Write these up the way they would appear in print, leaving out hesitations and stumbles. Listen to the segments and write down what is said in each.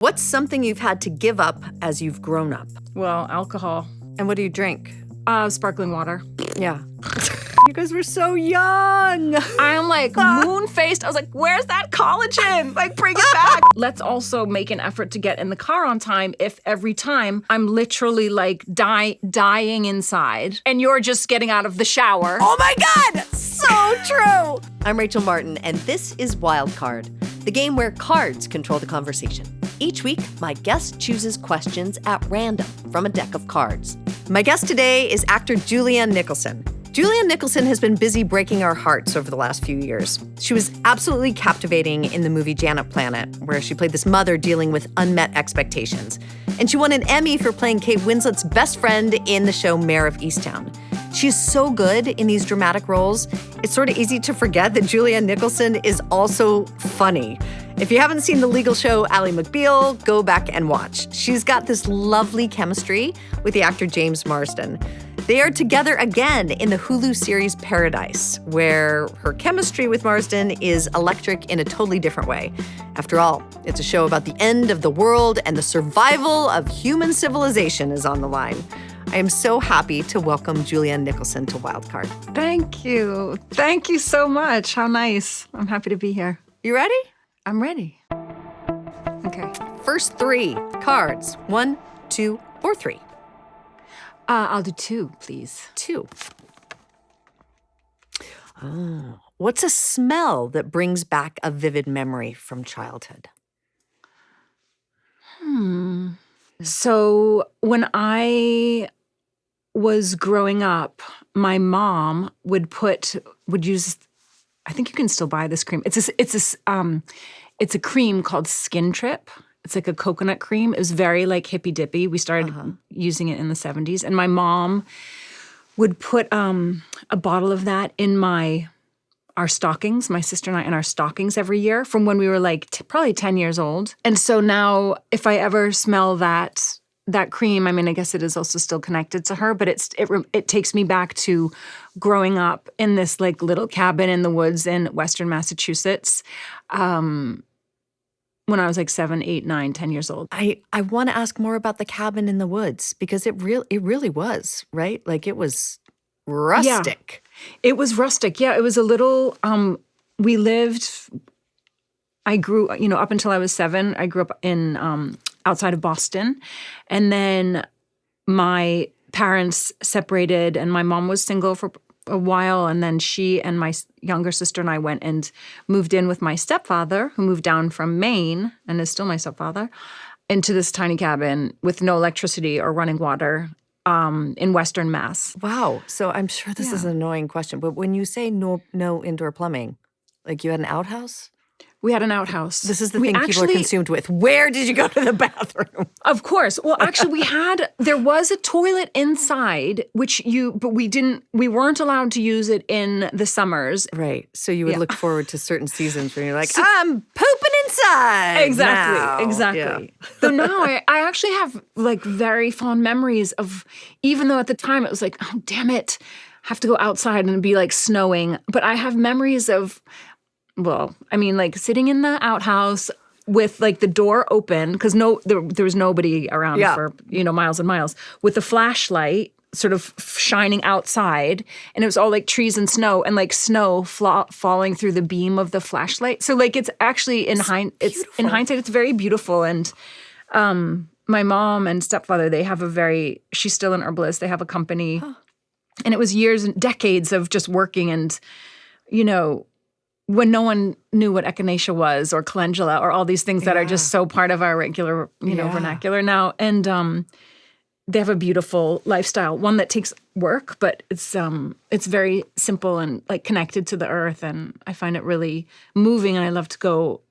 What's something you've had to give up as you've grown up? Well, alcohol. And what do you drink? Sparkling water. Yeah. You guys were so young. I'm like moon-faced. I was like, where's that collagen? Like, bring it back. Let's also make an effort to get in the car on time if every time I'm literally like dying inside and you're just getting out of the shower. Oh my God, so true. I'm Rachel Martin, and this is Wild Card, the game where cards control the conversation. Each week, my guest chooses questions at random from a deck of cards. My guest today is actor Julianne Nicholson. Julianne Nicholson has been busy breaking our hearts over the last few years. She was absolutely captivating in the movie Janet Planet, where she played this mother dealing with unmet expectations. And she won an Emmy for playing Kate Winslet's best friend in the show Mare of Easttown. She's so good in these dramatic roles, it's sort of easy to forget that Julianne Nicholson is also funny. If you haven't seen the legal show Ally McBeal, go back and watch. She's got this lovely chemistry with the actor James Marsden. They are together again in the Hulu series Paradise, where her chemistry with Marsden is electric in a totally different way. After all, it's a show about the end of the world, and the survival of human civilization is on the line. I am so happy to welcome Julianne Nicholson to Wildcard. Thank you. Thank you so much. How nice. I'm happy to be here. You ready? I'm ready. Okay. First three cards. 1, 2, or 3. I'll do 2, please. 2. Oh. What's a smell that brings back a vivid memory from childhood? So when I was growing up, my mom would use, I think you can still buy this cream. It's a cream called Skin Trip. It's like a coconut cream. It was very like hippy dippy. We started using it in the 70s. And my mom would put a bottle of that in our stockings, my sister and I, in our stockings every year from when we were like probably 10 years old. And so now if I ever smell that cream, I mean, I guess it is also still connected to her, but it takes me back to growing up in this like little cabin in the woods in Western Massachusetts when I was like 7, 8, 9, 10 years old. I want to ask more about the cabin in the woods because it really was, right? Like it was rustic. Yeah. It was rustic. Yeah, it was a little, I grew, up until I was 7, I grew up in outside of Boston. And then my parents separated and my mom was single for a while. And then she and my younger sister and I went and moved in with my stepfather, who moved down from Maine and is still my stepfather, into this tiny cabin with no electricity or running water in Western Mass. Wow. So I'm sure this is an annoying question, but when you say no indoor plumbing, like you had an outhouse? We had an outhouse. This is the thing people are consumed with. Where did you go to the bathroom? Of course. Well, actually, there was a toilet inside, but we weren't allowed to use it in the summers. Right. So you would look forward to certain seasons when you're like, I'm pooping inside. Exactly. Yeah. So now I actually have like very fond memories of, even though at the time it was like, oh, damn it, I have to go outside and it'd be like snowing. But I have memories of, well, I mean, like sitting in the outhouse with like the door open because there was nobody around for miles and miles, with the flashlight sort of shining outside, and it was all like trees and snow, and like snow falling through the beam of the flashlight. So like it's actually in hindsight, it's very beautiful. And my mom and stepfather, she's still an herbalist. They have a company, and it was years and decades of just working and when no one knew what echinacea was or calendula or all these things that are just so part of our regular, vernacular now. And they have a beautiful lifestyle, one that takes work, but it's very simple and like connected to the earth. And I find it really moving, and I love to go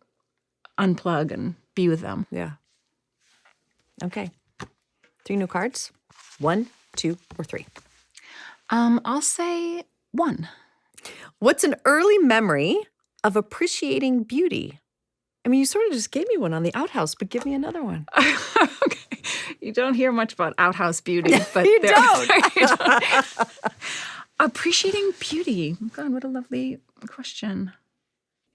unplug and be with them. Yeah. Okay. 3 new cards. 1, 2, or 3. I'll say 1. What's an early memory of appreciating beauty? I mean, you sort of just gave me one on the outhouse, but give me another one. Okay. You don't hear much about outhouse beauty, but you don't. Appreciating beauty. God, what a lovely question.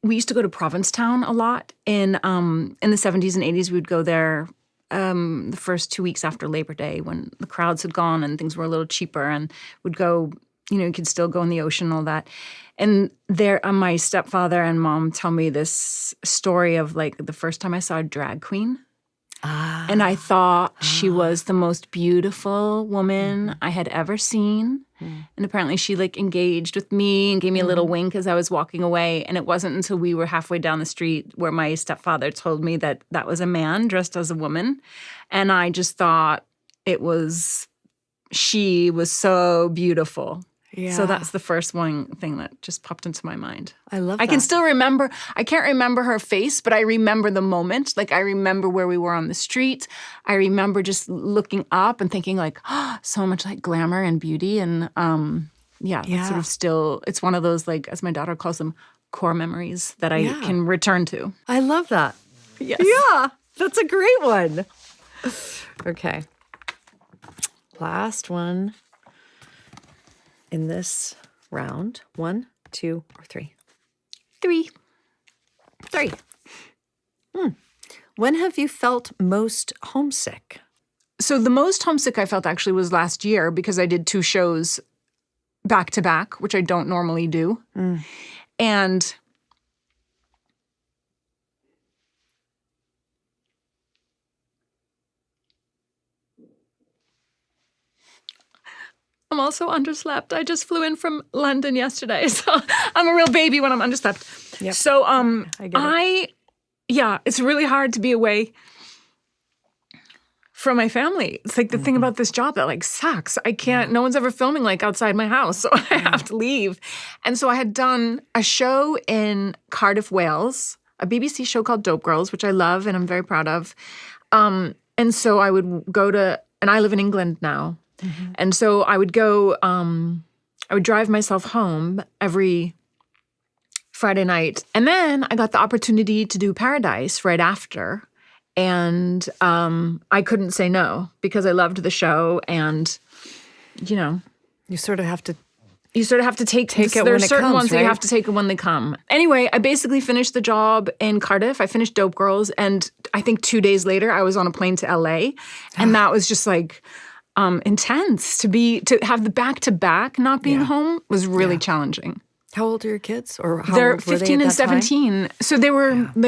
we used to go to Provincetown a lot in the 70s and 80s. We would go there the first 2 weeks after Labor Day when the crowds had gone and things were a little cheaper, and would go, you could still go in the ocean and all that. And there, my stepfather and mom tell me this story of like the first time I saw a drag queen. And I thought she was the most beautiful woman I had ever seen. And apparently she like engaged with me and gave me a little wink as I was walking away. And it wasn't until we were halfway down the street where my stepfather told me that that was a man dressed as a woman. And I just thought she was so beautiful. Yeah. So that's the first one thing that just popped into my mind. I love that. I can still remember, I can't remember her face, but I remember the moment. Like I remember where we were on the street. I remember just looking up and thinking like, so much like glamour and beauty. And that's sort of still, it's one of those like, as my daughter calls them, core memories that I can return to. I love that. Yes. Yeah, that's a great one. Okay. Last one. In this round, 1, 2, or 3? 3. 3. When have you felt most homesick? So the most homesick I felt actually was last year because I did 2 shows back to back, which I don't normally do. And I'm also underslept. I just flew in from London yesterday, so I'm a real baby when I'm underslept. Yep. So I get it. It's really hard to be away from my family. It's like the thing about this job that like sucks. I can't, no one's ever filming like outside my house, so I have to leave. And so I had done a show in Cardiff, Wales, a BBC show called Dope Girls, which I love and I'm very proud of. And so I would go to, and I live in England now. And so I would go, I would drive myself home every Friday night. And then I got the opportunity to do Paradise right after. And I couldn't say no because I loved the show. And, you sort of have to take it there when are it certain comes, ones that you right? have to take it when they come. Anyway, I basically finished the job in Cardiff. I finished Dope Girls. And I think 2 days later, I was on a plane to LA. And that was just like intense to have the back-to-back not being home was really challenging. How old are your kids? Or how They're old were 15 they and at that time? 17. So they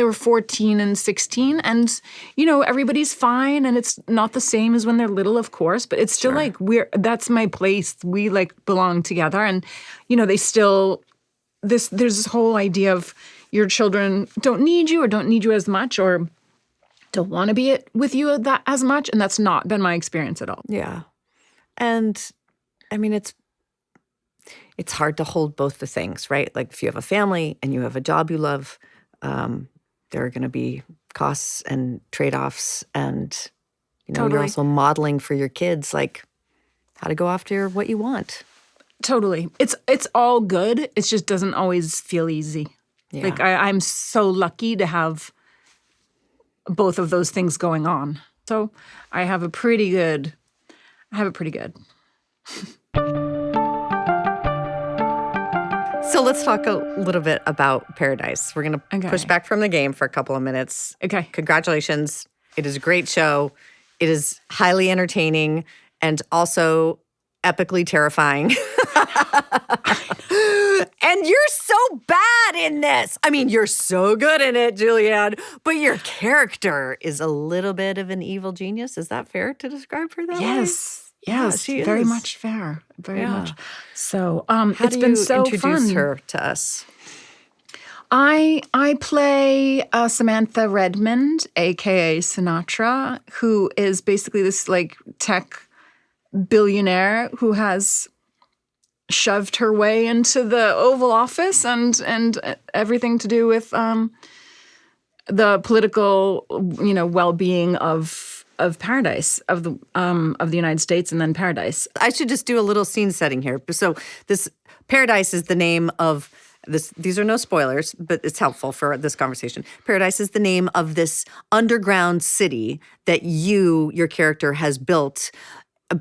were 14 and 16. And, everybody's fine. And it's not the same as when they're little, of course. But it's still like that's my place. We like belong together. And, they still, there's this whole idea of your children don't need you or don't need you as much or don't want to be with you that as much. And that's not been my experience at all. Yeah. And I mean, it's hard to hold both the things, right? Like if you have a family and you have a job you love, there are going to be costs and trade-offs. And, you're also modeling for your kids, like how to go after what you want. Totally. It's all good. It just doesn't always feel easy. Yeah. Like I'm so lucky to have both of those things going on. So I have it pretty good. So let's talk a little bit about Paradise. We're going to push back from the game for a couple of minutes. Okay. Congratulations. It is a great show. It is highly entertaining and also epically terrifying. And you're so bad in this. I mean, you're so good in it, Julianne, but your character is a little bit of an evil genius. Is that fair to describe her that way? Yes, she very is. much fair, very much. So it's been so fun. How do you introduce her to us? I play Samantha Redmond, a.k.a. Sinatra, who is basically this like tech billionaire who has shoved her way into the Oval Office and everything to do with the political, well-being of Paradise, of the United States, and then Paradise. I should just do a little scene setting here. So this Paradise is the name of this. These are no spoilers, but it's helpful for this conversation. Paradise is the name of this underground city that your character has built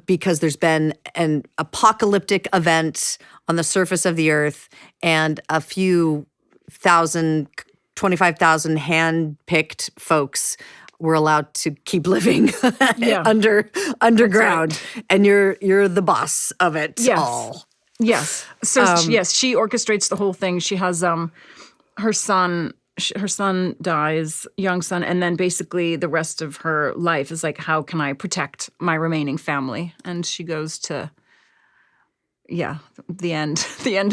because there's been an apocalyptic event on the surface of the earth and a few thousand 25,000 hand-picked folks were allowed to keep living underground, and you're the boss of it all. Yes. So yes, she orchestrates the whole thing. She has her son. Her son dies, young son, and then basically the rest of her life is like, how can I protect my remaining family? And she goes to, the end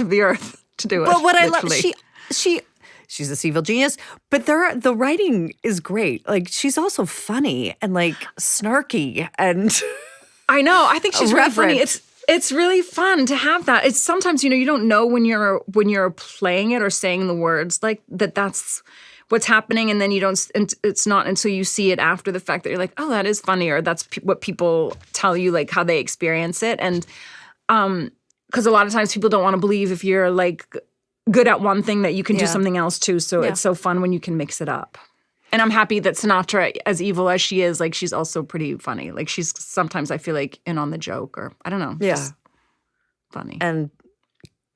of the earth to do it. But what literally. I love, she's a evil genius, but the writing is great. Like, she's also funny and like snarky and I know. I think she's really funny. It's really fun to have that. It's sometimes, you don't know when you're playing it or saying the words like that's what's happening, and then you don't. And it's not until you see it after the fact that you're like, oh, that is funny, or that's what people tell you, like how they experience it. And because a lot of times people don't want to believe if you're like good at one thing that you can do something else too. So it's so fun when you can mix it up. And I'm happy that Sinatra, as evil as she is, like she's also pretty funny. Like she's sometimes I feel like in on the joke, or I don't know. Yeah. Just funny. And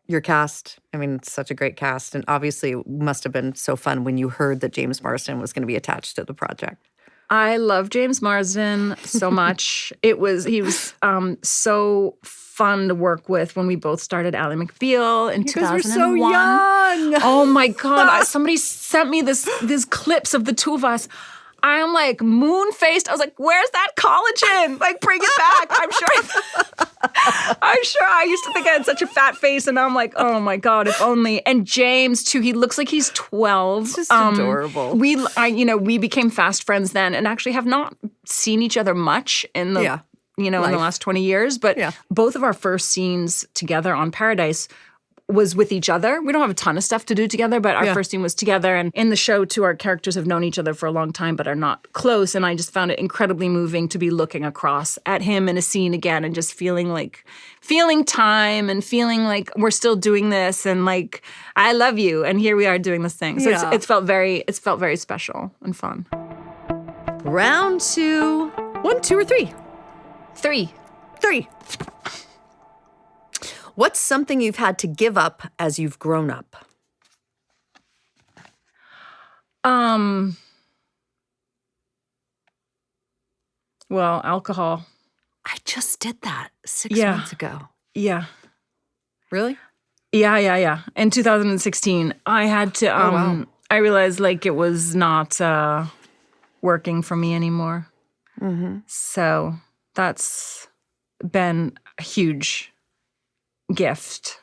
your cast, I mean, it's such a great cast. And obviously it must have been so fun when you heard that James Marsden was going to be attached to the project. I love James Marsden so much. He was so fun to work with when we both started Ally McBeal in 2001. You guys were so young. Oh my God. Somebody sent me these clips of the two of us. I'm like moon-faced. I was like, where's that collagen? Like, bring it back. I'm sure I used to think I had such a fat face, and now I'm like, oh my God, if only. And James too, he looks like he's 12. It's just adorable. We became fast friends then, and actually have not seen each other much in the in the last 20 years. But both of our first scenes together on Paradise was with each other. We don't have a ton of stuff to do together, but our first scene was together. And in the show, too, our characters have known each other for a long time, but are not close. And I just found it incredibly moving to be looking across at him in a scene again and just feeling time and feeling like we're still doing this and like, I love you. And here we are doing this thing. So it's felt very special and fun. Round 2. 1, 2, or 3? 3. What's something you've had to give up as you've grown up? Well, alcohol. I just did that 6 months ago. Yeah. Really? Yeah. In 2016, I had to, I realized like it was not working for me anymore. Mm-hmm. So that's been a huge gift.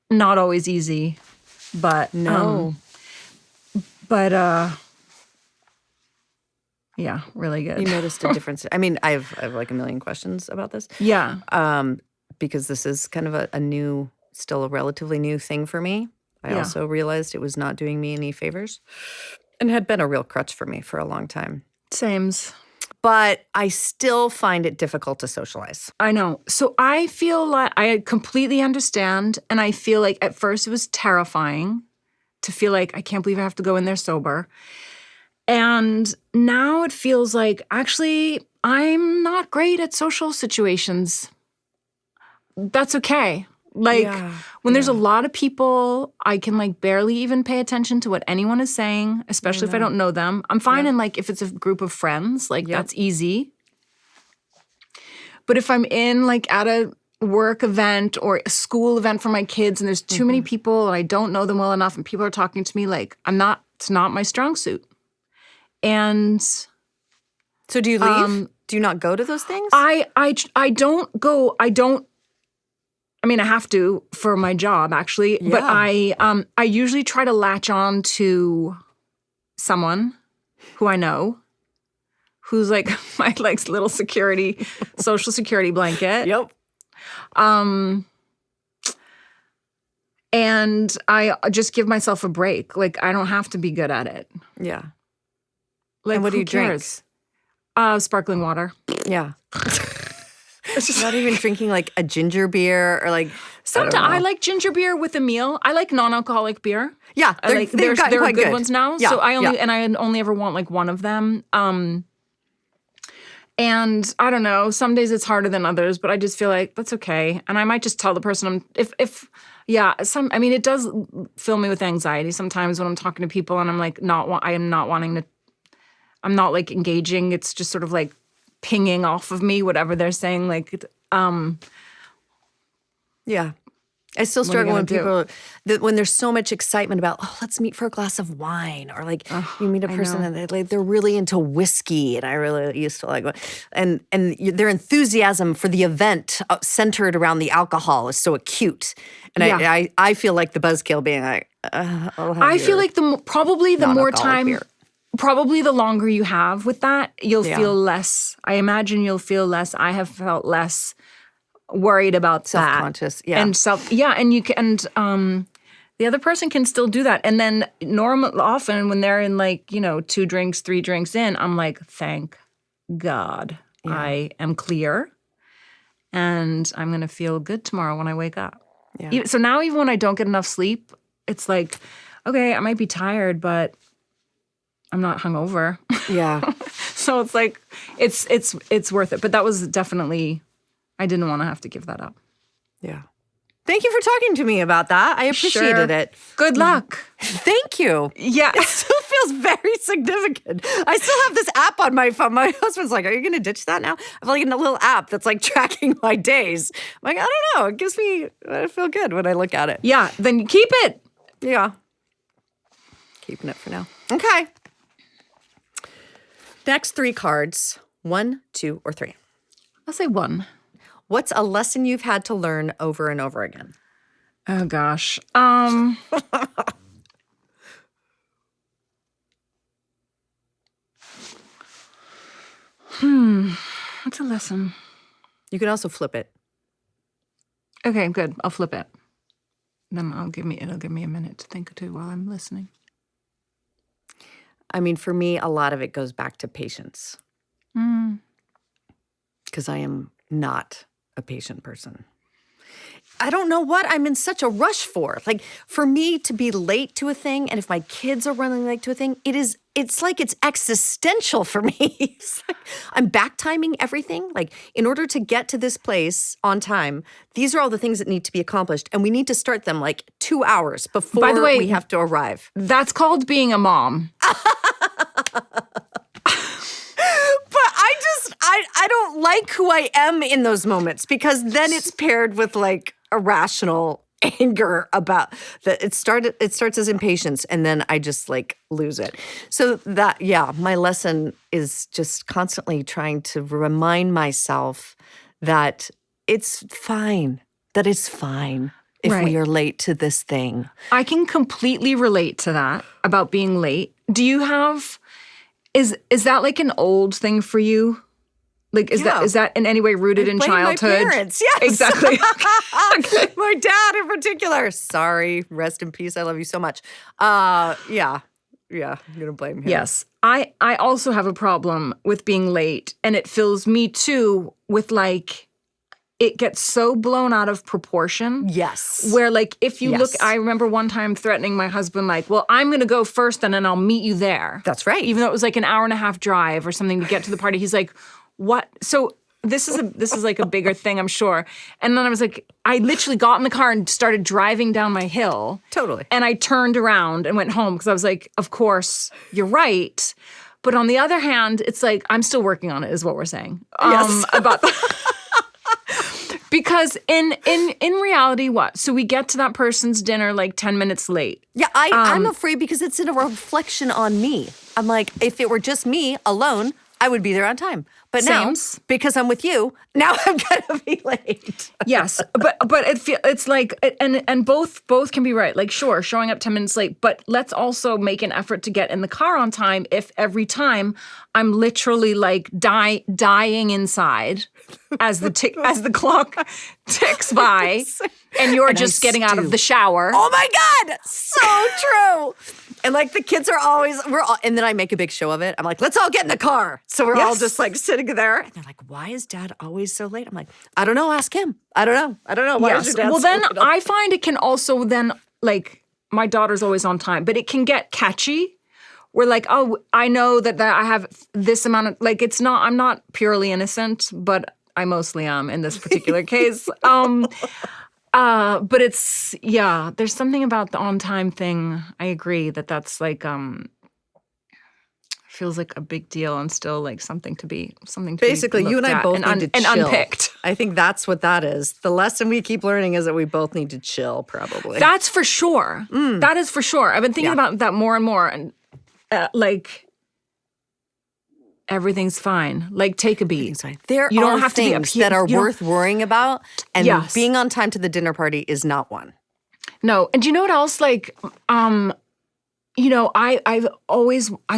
Not always easy, but really good. You noticed a difference. I mean, I have like a million questions about this. Yeah. Because this is kind of still a relatively new thing for me. I also realized it was not doing me any favors and had been a real crutch for me for a long time. Sames. But I still find it difficult to socialize. I know. So I feel like I completely understand. And I feel like at first it was terrifying to feel like I can't believe I have to go in there sober. And now it feels like actually I'm not great at social situations. That's okay. Like when there's a lot of people, I can like barely even pay attention to what anyone is saying, especially if I don't know them. I'm fine in like if it's a group of friends, like that's easy. But if I'm in like at a work event or a school event for my kids and there's too many people and I don't know them well enough and people are talking to me like it's not my strong suit. And so do you leave? Do you not go to those things? I don't go. I mean, I have to for my job, actually. Yeah. But I usually try to latch on to someone who I know, who's like my like little social security blanket. Yep. And I just give myself a break. Like I don't have to be good at it. Yeah. Like and what do you cares? drink? Sparkling water. Yeah. It's just not even drinking like a ginger beer or like. Sometimes I like ginger beer with a meal. I like non-alcoholic beer. Yeah, there are good ones now. Yeah, so I only ever want like one of them. And I don't know, some days it's harder than others, but I just feel like that's okay. And I might just tell the person it does fill me with anxiety sometimes when I'm talking to people and I'm like, I'm not like engaging. It's just sort of like pinging off of me, whatever they're saying. Like, yeah. I still struggle when there's so much excitement about, let's meet for a glass of wine, or like you meet a person and they're really into whiskey, and I really used to like, and their enthusiasm for the event centered around the alcohol is so acute, and I feel like the buzzkill being like, I feel like probably the more time. Beer. Probably the longer you have with that, you'll feel less. I imagine you'll feel less. I have felt less worried about self-conscious, and the other person can still do that. And then often when they're in like 2 drinks, 3 drinks in, I'm like, thank God I am clear, and I'm gonna feel good tomorrow when I wake up. Yeah. So now even when I don't get enough sleep, it's like, okay, I might be tired, but I'm not hungover. Yeah. So it's like it's worth it. But that was definitely. I didn't want to have to give that up. Yeah. Thank you for talking to me about that. I appreciated it. Good luck. Thank you. Yeah. It still feels very significant. I still have this app on my phone. My husband's like, are you going to ditch that now? I have like a little app that's like tracking my days. I'm like, I don't know. I feel good when I look at it. Yeah. Then keep it. Yeah. Keeping it for now. Okay. Next 3 cards. 1, 2, or 3. I'll say 1. What's a lesson you've had to learn over and over again? Oh, gosh. What's a lesson? You can also flip it. Okay, good. I'll flip it. Then it'll give me a minute to think too while I'm listening. I mean, for me, a lot of it goes back to patience. Because I am not a patient person. I don't know what I'm in such a rush for. Like, for me to be late to a thing, and if my kids are running late to a thing, it's like it's existential for me. It's like I'm back timing everything. Like, in order to get to this place on time, these are all the things that need to be accomplished, and we need to start them like 2 hours before By the way, we have to arrive. That's called being a mom. I don't like who I am in those moments, because then it's paired with like irrational anger about that. It starts as impatience, and then I just like lose it. So that, my lesson is just constantly trying to remind myself that it's fine, if we are late to this thing. I can completely relate to that about being late. Do you have, is that like an old thing for you? Like, is that in any way rooted in childhood? My parents, yes. Exactly. My dad in particular. Sorry, rest in peace. I love you so much. I'm gonna blame him. Yes, I also have a problem with being late, and it fills me too with like, it gets so blown out of proportion. Yes. Where like, if you look, I remember one time threatening my husband, like, well, I'm gonna go first and then I'll meet you there. That's right. Even though it was like an hour and a half drive or something to get to the party. He's like, what? So this is like a bigger thing, I'm sure. And then I was like, I literally got in the car and started driving down my hill. Totally. And I turned around and went home because I was like, of course, you're right. But on the other hand, it's like, I'm still working on it, is what we're saying. Yes. About because in reality, what? So we get to that person's dinner like 10 minutes late. Yeah, I'm afraid because it's in a reflection on me. I'm like, if it were just me alone, I would be there on time. But now, because I'm with you, now I'm gonna be late. Yes, but it's like, and both can be right. Like, sure, showing up 10 minutes late, but let's also make an effort to get in the car on time. If every time I'm literally like dying inside as the clock ticks by, and you're just getting out of the shower. Oh my God, so true. And like the kids are always, and then I make a big show of it. I'm like, let's all get in the car. So we're all just like sitting there. And they're like, why is Dad always so late? I'm like, I don't know, ask him. I don't know. Why is your dad well, so then late? I find it can also then, like, my daughter's always on time, but it can get catchy we're like, oh, I know that I have this amount of, like, it's not, I'm not purely innocent, but I mostly am in this particular case. But it's, yeah, there's something about the on-time thing. I agree that's like, feels like a big deal and still like something to be Basically, you and I both need to chill. And unpicked. I think that's what that is. The lesson we keep learning is that we both need to chill, probably. That's for sure. That is for sure. I've been thinking about that more and more. And like, everything's fine. Like, take a beat. There you don't have things that are worth worrying about. And being on time to the dinner party is not one. No. And do you know what else? Like, I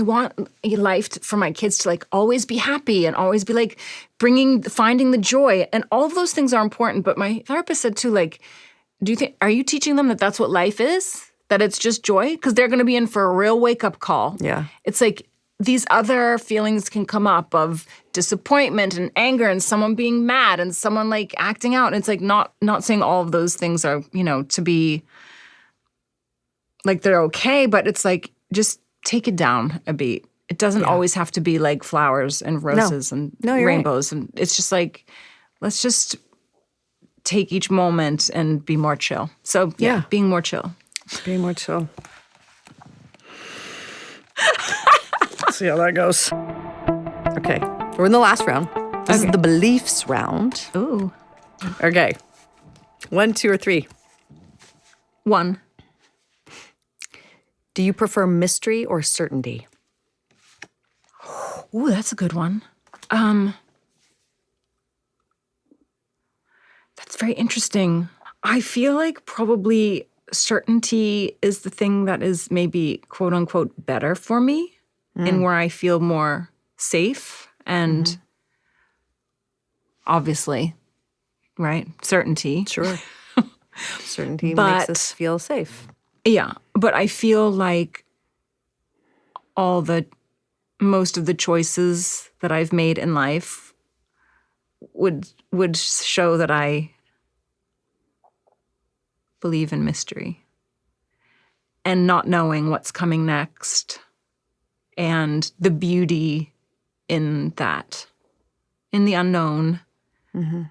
want life for my kids to like always be happy and always be like finding the joy, and all of those things are important. But my therapist said too, like, are you teaching them that that's what life is? That it's just joy? Because they're going to be in for a real wake up call. Yeah. It's like these other feelings can come up of disappointment and anger and someone being mad and someone like acting out. And it's like not saying all of those things are, to be like they're okay, but it's like just take it down a beat. It doesn't always have to be like flowers and roses and rainbows. Right. And it's just like, let's just take each moment and be more chill. So being more chill. Being more chill. See how that goes. Okay, we're in the last round. This is the beliefs round. Ooh. Okay. 1, 2, or 3? 1. Do you prefer mystery or certainty? Ooh, that's a good one. That's very interesting. I feel like probably certainty is the thing that is maybe quote unquote better for me and where I feel more safe and obviously, right? Certainty. Sure. Certainty makes us feel safe. Yeah, but I feel like most of the choices that I've made in life would show that I believe in mystery and not knowing what's coming next and the beauty in that, in the unknown. Mm-hmm.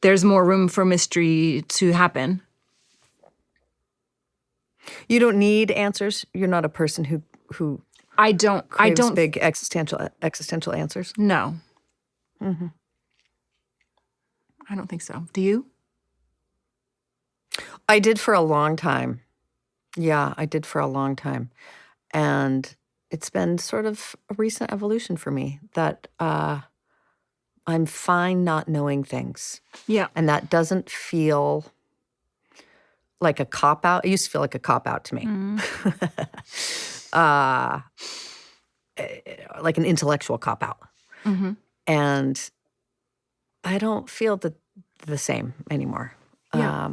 There's more room for mystery to happen. You don't need answers. You're not a person who I don't big existential answers. No. Mm-hmm. I don't think so. Do you? I did for a long time. Yeah, I did for a long time. And it's been sort of a recent evolution for me that I'm fine not knowing things. Yeah. And that doesn't feel like a cop-out. It used to feel like a cop-out to me. Like an intellectual cop-out. Mm-hmm. And I don't feel the same anymore. Yeah.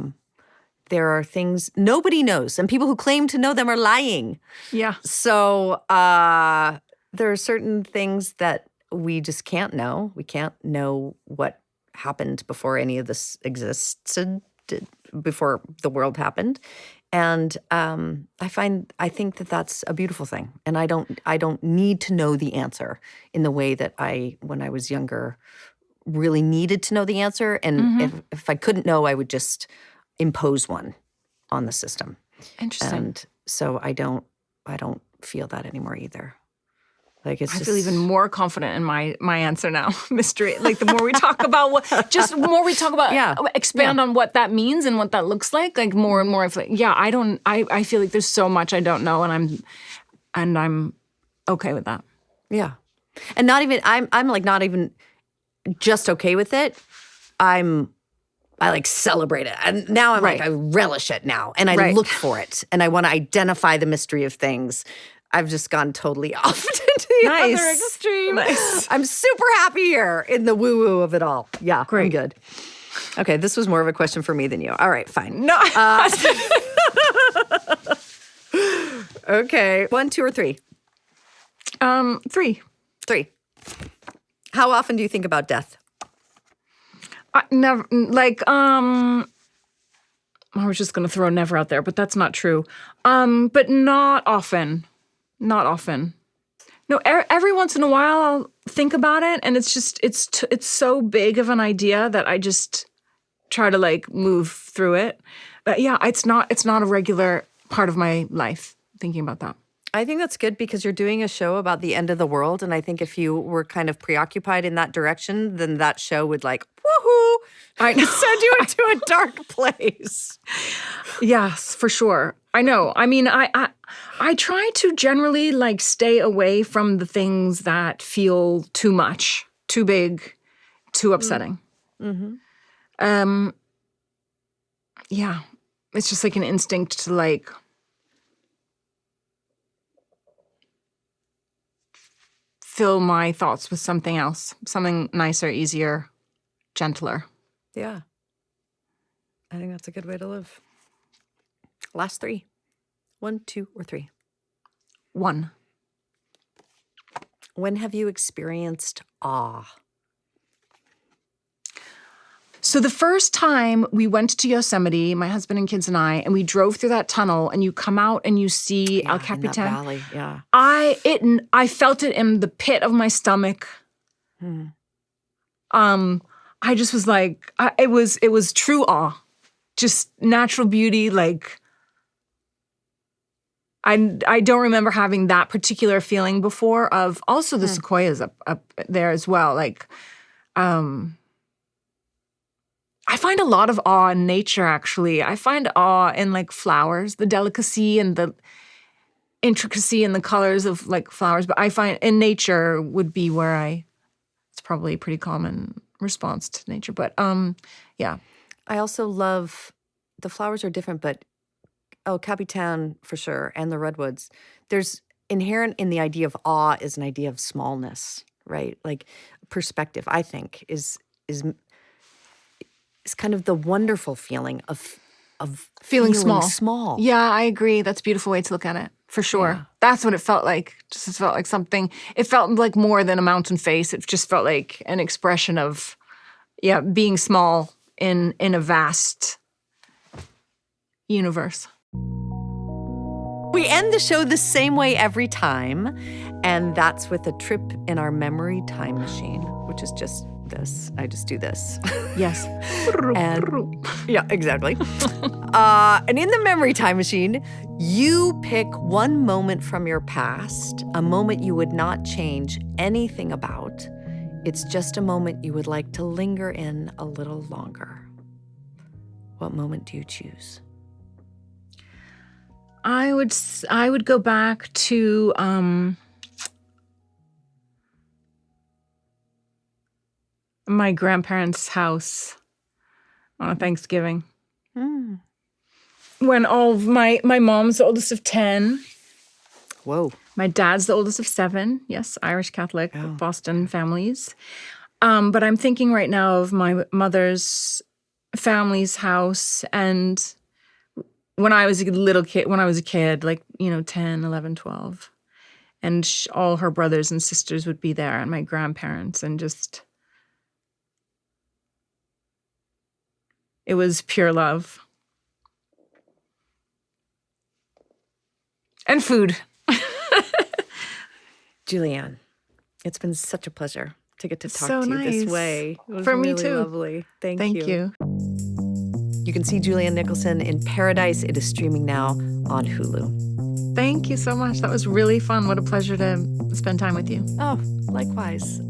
There are things nobody knows, and people who claim to know them are lying. Yeah. So there are certain things that we just can't know. We can't know what happened before any of this existed, before the world happened. And I think that that's a beautiful thing. And I don't need to know the answer in the way that when I was younger, really needed to know the answer. And if I couldn't know, I would just impose one on the system. Interesting. And so I don't feel that anymore either. Like I feel even more confident in my answer now. Mystery. Like the more we talk about expand on what that means and what that looks like more and more I feel like, I feel like there's so much I don't know and I'm okay with that. Yeah. And not even I'm like not even just okay with it. I like celebrate it. And now I'm like I relish it now and I look for it and I want to identify the mystery of things. I've just gone totally off to the other extreme. Nice. I'm super happy here in the woo-woo of it all. Yeah, great. I'm good. Okay, this was more of a question for me than you. All right, fine. No. Okay, 1, 2, or 3? 3. 3. How often do you think about death? Never. Like, I was just going to throw never out there, but that's not true. But not often. Not often. No, every once in a while I'll think about it, and it's just it's so big of an idea that I just try to like move through it. But yeah, it's not a regular part of my life thinking about that. I think that's good because you're doing a show about the end of the world. And I think if you were kind of preoccupied in that direction, then that show would like, woohoo, I know. send you into a dark place. Yes, for sure. I know. I mean, I try to generally like stay away from the things that feel too much, too big, too upsetting. Mm-hmm. Yeah, it's just like an instinct to like fill my thoughts with something else, something nicer, easier, gentler. Yeah. I think that's a good way to live. Last three. 1, 2, or 3. 1. When have you experienced awe? So the first time we went to Yosemite, my husband and kids and and we drove through that tunnel, and you come out and you see El Capitan. In that valley, yeah. I felt it in the pit of my stomach. I just was like, it was true awe, just natural beauty. Like, I don't remember having that particular feeling before. Of also the sequoias up there as well. Like, I find a lot of awe in nature, actually. I find awe in, like, flowers, the delicacy and the intricacy and the colors of, like, flowers. But I find in nature would be where it's probably a pretty common response to nature. But, yeah. I also love, the flowers are different, but El Capitan for sure, and the redwoods. There's inherent in the idea of awe is an idea of smallness, right? Like, perspective, I think, is kind of the wonderful feeling of feeling small. Yeah, I agree. That's a beautiful way to look at it, for sure. Yeah. That's what it felt like. Just it felt like something. It felt like more than a mountain face. It just felt like an expression of, being small in a vast universe. We end the show the same way every time, and that's with a trip in our memory time machine, which is just this. I just do this. Yes. And, yeah, exactly. And in the memory time machine, you pick one moment from your past, a moment you would not change anything about. It's just a moment you would like to linger in a little longer. What moment do you choose? I would go back to my grandparents' house on a Thanksgiving. When all of my mom's the oldest of 10. Whoa. My dad's the oldest of 7. Yes, Irish Catholic, Boston families. But I'm thinking right now of my mother's family's house, and when I was a kid, like, 10, 11, 12, and all her brothers and sisters would be there, and my grandparents, and just, it was pure love. And food. Julianne, it's been such a pleasure to get to talk so to you nice. this way. It was For really me too. Lovely. Thank you. You can see Julianne Nicholson in Paradise. It is streaming now on Hulu. Thank you so much. That was really fun. What a pleasure to spend time with you. Oh, likewise.